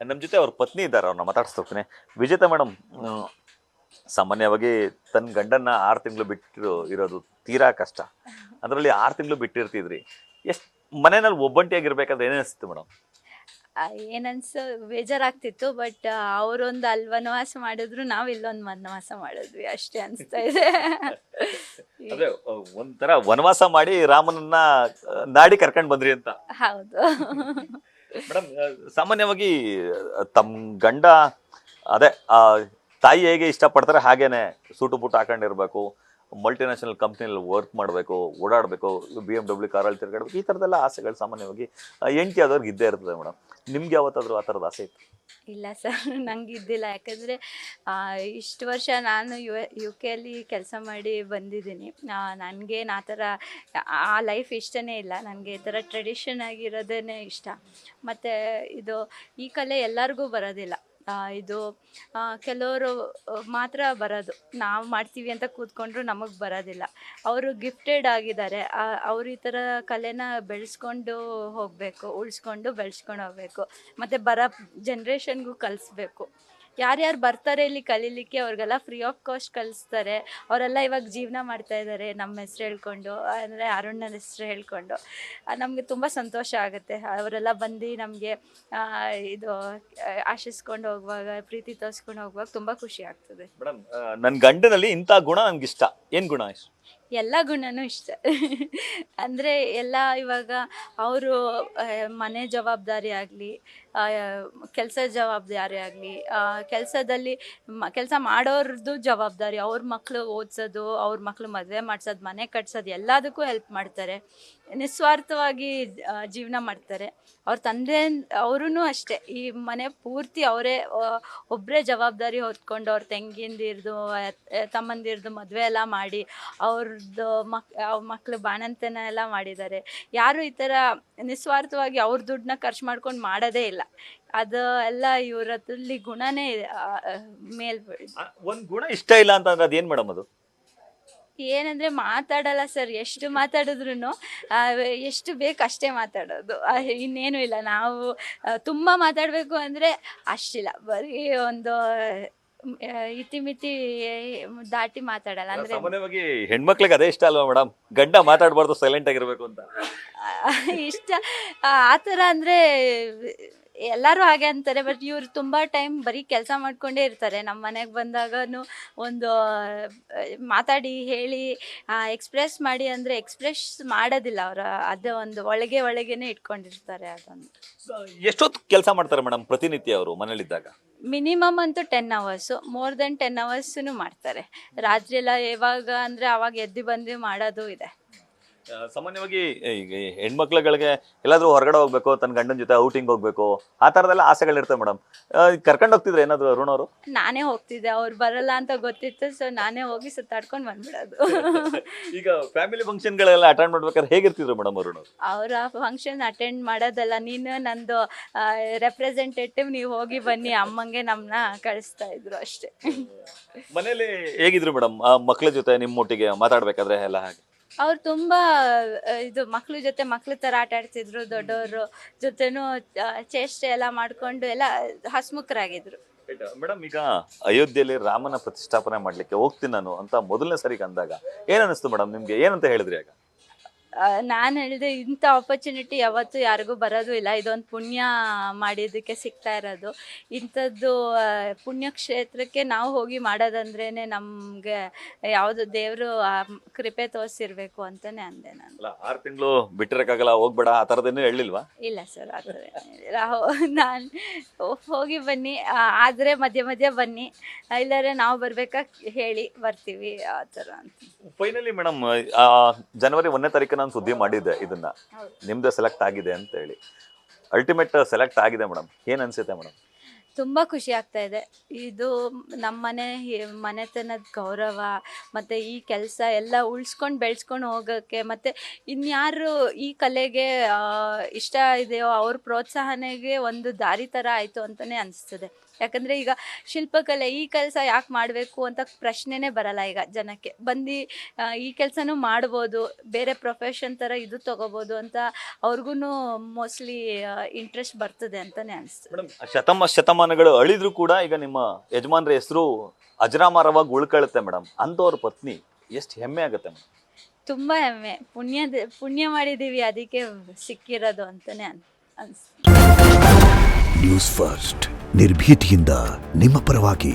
ನಮ್ಮ ಜೊತೆ ಅವ್ರ ಪತ್ನಿ ಇದ್ದಾರೆ, ಅವ್ರನ್ನ ಮಾತಾಡ್ಸ್ತೀನಿ. ವಿಜೇತಾ ಮೇಡಮ್, ಸಾಮಾನ್ಯವಾಗಿ ತನ್ನ ಗಂಡನ್ನ 6 ತಿಂಗಳು ಬಿಟ್ಟು ಇರೋದು ತೀರಾ ಕಷ್ಟ. ಅದರಲ್ಲಿ 6 ತಿಂಗಳು ಬಿಟ್ಟಿರ್ತಿದ್ರಿ. ಎಷ್ಟು ಮನೆಯಲ್ಲಿ ಒಬ್ಬಂಟಿಯಾಗಿರ್ಬೇಕಾದ್ರೆ ಏನೇ ಅನಿಸ್ತು ಮೇಡಮ್? ಏನನ್ಸೋ ಬೇಜಾರಾಗ್ತಿತ್ತು. ಬಟ್ ಅವರೊಂದು ಅಲ್ಲಿ ವನವಾಸ ಮಾಡಿದ್ರು, ನಾವು ಇಲ್ಲೊಂದು ವನವಾಸ ಮಾಡಿದ್ವಿ ಅಷ್ಟೇ ಅನಿಸ್ತಾ ಇದೆ. ಅದೇ ಒಂಥರ ವನವಾಸ ಮಾಡಿ ರಾಮನನ್ನ ನಾಡಿ ಕರ್ಕೊಂಡ್ ಬಂದ್ರಿ ಅಂತ. ಹೌದು. ಮೇಡಮ್, ಸಾಮಾನ್ಯವಾಗಿ ತಮ್ಮ ಗಂಡ ಅದೇ ತಾಯಿ ಹೇಗೆ ಇಷ್ಟಪಡ್ತಾರೆ ಹಾಗೇನೆ ಸೂಟು ಬೂಟು ಹಾಕೊಂಡಿರ್ಬೇಕು, ಮಲ್ಟಿನ್ಯಾಷನಲ್ ಕಂಪ್ನಿಯಲ್ಲಿ ವರ್ಕ್ ಮಾಡಬೇಕು, ಓಡಾಡಬೇಕು, BMW ಕಾರಲ್ಲಿ ತಿರ್ಗಾಡ್ಬೇಕು, ಈ ಥರದ್ದೆಲ್ಲ ಆಸೆಗಳು ಸಾಮಾನ್ಯವಾಗಿ ಹೆಂಡತಿ ಆದವ್ರಿಗೆ ಇದ್ದೇ ಇರ್ತದೆ ಮೇಡಮ್. ನಿಮ್ಗೆ ಯಾವತ್ತಾದ್ರೂ ಆ ಥರದ ಆಸೆ ಇತ್ತು? ಇಲ್ಲ ಸರ್, ನಂಗೆ ಇದ್ದಿಲ್ಲ. ಯಾಕಂದರೆ ಇಷ್ಟು ವರ್ಷ ನಾನು UK ಕೆಲಸ ಮಾಡಿ ಬಂದಿದ್ದೀನಿ. ನನಗೇನು ಆ ಥರ ಆ ಲೈಫ್ ಇಷ್ಟನೇ ಇಲ್ಲ. ನನಗೆ ಈ ಥರ ಟ್ರೆಡಿಷನ್ ಆಗಿರೋದೇ ಇಷ್ಟ. ಮತ್ತು ಇದು ಈ ಕಲೆ ಎಲ್ಲರಿಗೂ ಬರೋದಿಲ್ಲ. ಇದು ಕೆಲವರು ಮಾತ್ರ ಬರೋದು. ನಾವು ಮಾಡ್ತೀವಿ ಅಂತ ಕೂತ್ಕೊಂಡ್ರು ನಮಗೆ ಬರೋದಿಲ್ಲ. ಅವರು ಗಿಫ್ಟೆಡ್ ಆಗಿದ್ದಾರೆ. ಅವ್ರು ಈ ಥರ ಕಲೆನ ಬೆಳೆಸ್ಕೊಂಡು ಹೋಗಬೇಕು, ಉಳಿಸ್ಕೊಂಡು ಬೆಳೆಸ್ಕೊಂಡು ಹೋಗಬೇಕು. ಮತ್ತು ಬರೋ ಜನ್ರೇಷನ್ಗೂ ಕಲಿಸ್ಬೇಕು. ಯಾರ್ಯಾರು ಬರ್ತಾರೆ ಇಲ್ಲಿ ಕಲೀಲಿಕ್ಕೆ ಅವ್ರಿಗೆಲ್ಲ ಫ್ರೀ ಆಫ್ ಕಾಸ್ಟ್ ಕಲಿಸ್ತಾರೆ. ಅವರೆಲ್ಲ ಇವಾಗ ಜೀವನ ಮಾಡ್ತಾಯಿದ್ದಾರೆ ನಮ್ಮ ಹೆಸ್ರು ಹೇಳ್ಕೊಂಡು, ಅಂದರೆ ಅರುಣನ ಹೆಸ್ರು ಹೇಳ್ಕೊಂಡು. ನಮಗೆ ತುಂಬ ಸಂತೋಷ ಆಗುತ್ತೆ. ಅವರೆಲ್ಲ ಬಂದು ನಮಗೆ ಇದು ಆಶಿಸ್ಕೊಂಡು ಹೋಗುವಾಗ, ಪ್ರೀತಿ ತೋರಿಸ್ಕೊಂಡು ಹೋಗುವಾಗ ತುಂಬ ಖುಷಿ ಆಗ್ತದೆ. ಮೇಡಮ್, ನನ್ನ ಗಂಡನಲ್ಲಿ ಇಂಥ ಗುಣ ನನಗಿಷ್ಟ. ಏನು ಗುಣ ಇಷ್ಟ? ಎಲ್ಲ ಗುಣನೂ ಇಷ್ಟ. ಅಂದರೆ ಎಲ್ಲ ಇವಾಗ ಅವರು ಮನೆ ಜವಾಬ್ದಾರಿ ಆಗಲಿ, ಕೆಲಸ ಜವಾಬ್ದಾರಿ ಆಗಲಿ, ಕೆಲಸದಲ್ಲಿ ಕೆಲಸ ಮಾಡೋರದ್ದು ಜವಾಬ್ದಾರಿ, ಅವ್ರ ಮಕ್ಕಳು ಓದಿಸೋದು, ಅವ್ರ ಮಕ್ಕಳು ಮದುವೆ ಮಾಡಿಸೋದು, ಮನೆ ಕಟ್ಸೋದು, ಎಲ್ಲದಕ್ಕೂ ಹೆಲ್ಪ್ ಮಾಡ್ತಾರೆ. ನಿಸ್ವಾರ್ಥವಾಗಿ ಜೀವನ ಮಾಡ್ತಾರೆ. ಅವ್ರ ತಂದೆ ಅವರೂ ಅಷ್ಟೇ, ಈ ಮನೆ ಪೂರ್ತಿ ಅವರೇ ಒಬ್ಬರೇ ಜವಾಬ್ದಾರಿ ಹೊತ್ಕೊಂಡು ಅವ್ರ ತಂಗಿಂದಿರ್ದು ತಮ್ಮಂದಿರ್ದು ಮದುವೆ ಎಲ್ಲ ಮಾಡಿ ಅವ್ರದ್ದು ಮಕ್ಕಳು ಬಾಣಂತನ ಎಲ್ಲ ಮಾಡಿದ್ದಾರೆ. ಯಾರು ಈ ಥರ ನಿಸ್ವಾರ್ಥವಾಗಿ ಅವ್ರ ದುಡ್ಡನ್ನ ಖರ್ಚು ಮಾಡ್ಕೊಂಡು ಮಾಡೋದೇ ಇಲ್ಲ. ಅದು ಎಲ್ಲ ಇವರಲ್ಲಿ ಗುಣನೇ ಒಂದು ಗುಣ ಇಷ್ಟ ಇಲ್ಲ ಅಂತಂದ್ರೆ ಅದೇನು ಮೇಡಮ್ ಅದು? ಏನಂದರೆ ಮಾತಾಡಲ್ಲ ಸರ್. ಎಷ್ಟು ಮಾತಾಡಿದ್ರು ಎಷ್ಟು ಬೇಕು ಅಷ್ಟೇ ಮಾತಾಡೋದು, ಇನ್ನೇನು ಇಲ್ಲ. ನಾವು ತುಂಬ ಮಾತಾಡಬೇಕು ಅಂದರೆ ಅಷ್ಟಿಲ್ಲ. ಬರೀ ಒಂದು ಇತಿಮಿತಿ ದಾಟಿ ಮಾತಾಡಲ್ಲ. ಅಂದರೆ ಸಾಮಾನ್ಯವಾಗಿ ಹೆಣ್ಮಕ್ಳಿಗೆ ಅದೇ ಇಷ್ಟ ಅಲ್ವಾ ಮೇಡಮ್? ಗಂಡ ಮಾತಾಡಬಾರ್ದು, ಸೈಲೆಂಟ್ ಆಗಿರ್ಬೇಕು ಅಂತ ಇಷ್ಟ. ಆ ಥರ ಅಂದರೆ ಎಲ್ಲರೂ ಹಾಗೆ ಅಂತಾರೆ. ಬಟ್ ಇವ್ರು ತುಂಬ ಟೈಮ್ ಬರೀ ಕೆಲಸ ಮಾಡ್ಕೊಂಡೇ ಇರ್ತಾರೆ. ನಮ್ಮ ಮನೆಗೆ ಬಂದಾಗನೂ ಒಂದು ಮಾತಾಡಿ ಹೇಳಿ ಎಕ್ಸ್ಪ್ರೆಸ್ ಮಾಡಿ ಅಂದರೆ ಎಕ್ಸ್ಪ್ರೆಸ್ ಮಾಡೋದಿಲ್ಲ ಅವರು. ಅದು ಒಂದು ಒಳಗೇನೆ ಇಟ್ಕೊಂಡಿರ್ತಾರೆ. ಅದೊಂದು. ಎಷ್ಟೊತ್ತು ಕೆಲಸ ಮಾಡ್ತಾರೆ ಮೇಡಮ್ ಪ್ರತಿನಿತ್ಯ ಅವರು ಮನೇಲಿದ್ದಾಗ? ಮಿನಿಮಮ್ ಅಂತೂ 10 hours, ಮೋರ್ ದೆನ್ 10 hours ಮಾಡ್ತಾರೆ. ರಾತ್ರಿ ಎಲ್ಲ ಯಾವಾಗ ಅಂದರೆ ಅವಾಗ ಎದ್ದು ಬಂದು ಮಾಡೋದು ಇದೆ. ಸಾಮಾನ್ಯವಾಗಿ ಈಗ ಹೆಣ್ಮಕ್ಳುಗಳಿಗೆ ಎಲ್ಲಾದ್ರೂ ಹೊರಗಡೆ ಹೋಗ್ಬೇಕು, ತನ್ನ ಗಂಡನ ಜೊತೆ ಔಟಿಂಗ್ ಹೋಗ್ಬೇಕು, ಆ ಥರದ್ದೆಲ್ಲ ಆಸೆಗಳಿರ್ತವೆ ಮೇಡಮ್. ಕರ್ಕೊಂಡು ಹೋಗ್ತಿದ್ರೆ ಏನಾದ್ರು ಅರುಣ್ ಅವರು? ನಾನೇ ಹೋಗ್ತಿದ್ದೆ. ಅವ್ರು ಬರಲ್ಲ ಅಂತ ಗೊತ್ತಿತ್ತು, ಸೊ ನಾನೇ ಹೋಗಿ ಸುತ್ತಾಡ್ಕೊಂಡು ಬಂದ್ಬಿಡೋದು. ಈಗ ಫ್ಯಾಮಿಲಿ ಫಂಕ್ಷನ್ಗಳೆಲ್ಲ ಅಟೆಂಡ್ ಮಾಡ್ಬೇಕಾದ್ರೆ ಹೇಗಿರ್ತಿದ್ರು ಮೇಡಮ್ ಅರುಣ್ ಅವರು? ಅವರ ಫಂಕ್ಷನ್ ಅಟೆಂಡ್ ಮಾಡೋದಲ್ಲ, ನೀನು ನಂದು ರೆಪ್ರೆಸೆಂಟೇಟಿವ್, ನೀವು ಹೋಗಿ ಬನ್ನಿ ಅಮ್ಮಂಗೆ ನಮ್ಮನ್ನ ಕಳಿಸ್ತಾ ಇದ್ರು ಅಷ್ಟೇ. ಮನೇಲಿ ಹೇಗಿದ್ರು ಮೇಡಮ್ ಮಕ್ಳ ಜೊತೆ ನಿಮ್ಮೊಟ್ಟಿಗೆ ಮಾತಾಡ್ಬೇಕಾದ್ರೆ ಎಲ್ಲ? ಹಾಗೆ ಅವ್ರು ತುಂಬ ಇದು ಮಕ್ಳ ಥರ ಆಟ ಆಡ್ತಿದ್ರು. ದೊಡ್ಡವರು ಜೊತೆನೂ ಚೇಷ್ಟೆ ಎಲ್ಲ ಮಾಡಿಕೊಂಡು ಎಲ್ಲ ಹಸ್ಮುಖರಾಗಿದ್ರು. ಮೇಡಮ್, ಈಗ ಅಯೋಧ್ಯೆಯಲ್ಲಿ ರಾಮನ ಪ್ರತಿಷ್ಠಾಪನೆ ಮಾಡ್ಲಿಕ್ಕೆ ಹೋಗ್ತೀನಿ ನಾನು ಅಂತ ಮೊದಲನೇ ಸರಿಗೆ ಅಂದಾಗ ಏನ್ ಅನಿಸ್ತು ಮೇಡಮ್ ನಿಮ್ಗೆ? ಏನಂತ ಹೇಳಿದ್ರಿ ಆಗ? ನಾನು ಹೇಳಿದೆ, ಇಂಥ ಆಪರ್ಚುನಿಟಿ ಯಾವತ್ತೂ ಯಾರಿಗೂ ಬರೋದು ಇಲ್ಲ. ಇದೊಂದು ಪುಣ್ಯ ಮಾಡಿದ್ದಕ್ಕೆ ಸಿಗ್ತಾ ಇರೋದು. ಇಂಥದ್ದು ಪುಣ್ಯಕ್ಷೇತ್ರಕ್ಕೆ ನಾವು ಹೋಗಿ ಮಾಡೋದಂದ್ರೇ ನಮಗೆ ಯಾವುದು ದೇವರು ಕೃಪೆ ತೋರಿಸಿರ್ಬೇಕು ಅಂತಲೇ ಅಂದೆ ನಾನು. 6 ತಿಂಗಳು ಬಿಟ್ಟಿರಕ್ಕಾಗಲ್ಲ, ಹೋಗ್ಬೇಡ ಆ ಥರದ್ದೇನು ಹೇಳಿಲ್ವಾ? ಇಲ್ಲ ಸರ್, ಆ ಥರ ನಾನು ಹೋಗಿ ಬನ್ನಿ, ಆದರೆ ಮಧ್ಯೆ ಬನ್ನಿ, ಇಲ್ಲಾರೆ ನಾವು ಬರ್ಬೇಕಾ ಹೇಳಿ ಬರ್ತೀವಿ ಆ ಥರ ಅಂತ. ಫೈನಲಿ ಮೇಡಮ್, ಜನವರಿ 1ನೇ ತಾರೀಕು ನಾನು ಸುದ್ದಿ ಮಾಡಿದ್ದೆ ಇದನ್ನ, ನಿಮ್ದು ಸೆಲೆಕ್ಟ್ ಆಗಿದೆ ಅಂತ ಹೇಳಿ. ಅಲ್ಟಿಮೇಟ್ ಸೆಲೆಕ್ಟ್ ಆಗಿದೆ ಮೇಡಮ್. ಏನ್ ಅನ್ಸುತ್ತೆ ಮೇಡಮ್? ತುಂಬ ಖುಷಿ ಆಗ್ತಾ ಇದೆ. ಇದು ನಮ್ಮನೆ ಮನೆತನದ ಗೌರವ ಮತ್ತು ಈ ಕೆಲಸ ಎಲ್ಲ ಉಳಿಸ್ಕೊಂಡು ಬೆಳೆಸ್ಕೊಂಡು ಹೋಗೋಕ್ಕೆ, ಮತ್ತು ಇನ್ಯಾರು ಈ ಕಲೆಗೆ ಇಷ್ಟ ಇದೆಯೋ ಅವ್ರ ಪ್ರೋತ್ಸಾಹನೆಗೆ ಒಂದು ದಾರಿ ಥರ ಆಯಿತು ಅಂತಲೇ ಅನಿಸ್ತದೆ. ಯಾಕಂದರೆ ಈಗ ಶಿಲ್ಪಕಲೆ ಈ ಕೆಲಸ ಯಾಕೆ ಮಾಡಬೇಕು ಅಂತ ಪ್ರಶ್ನೆನೇ ಬರಲ್ಲ ಈಗ ಜನಕ್ಕೆ. ಬಂದು ಈ ಕೆಲಸನೂ ಮಾಡ್ಬೋದು, ಬೇರೆ ಪ್ರೊಫೆಷನ್ ಥರ ಇದು ತೊಗೋಬೋದು ಅಂತ ಅವ್ರಿಗೂ ಮೋಸ್ಟ್ಲಿ ಇಂಟ್ರೆಸ್ಟ್ ಬರ್ತದೆ ಅಂತಲೇ ಅನಿಸ್ತದೆ. ಮೇಡಮ್, ಶತಮಾನಗಳು ಅಳಿದ್ರು ಕೂಡ ಈಗ ನಿಮ್ಮ ಯಜಮಾನ್ರ ಹೆಸರು ಅಜರಾಮರವಾಗಿ ಉಳ್ಕೊಳ್ಳುತ್ತೆ ಮೇಡಮ್. ಅಂಥವ್ರ ಪತ್ನಿ ಎಷ್ಟು ಹೆಮ್ಮೆ ಆಗುತ್ತೆ ಮೇಡಮ್? ತುಂಬ ಹೆಮ್ಮೆ, ಪುಣ್ಯ ಮಾಡಿದ್ದೀವಿ, ಅದಕ್ಕೆ ಸಿಕ್ಕಿರೋದು ಅಂತಲೇ ಅನಿಸ್ತದೆ. ನ್ಯೂಸ್ ಫಸ್ಟ್ ನಿರ್ಭೀತಿಯಿಂದ ನಿಮ್ಮ ಪರವಾಗಿ.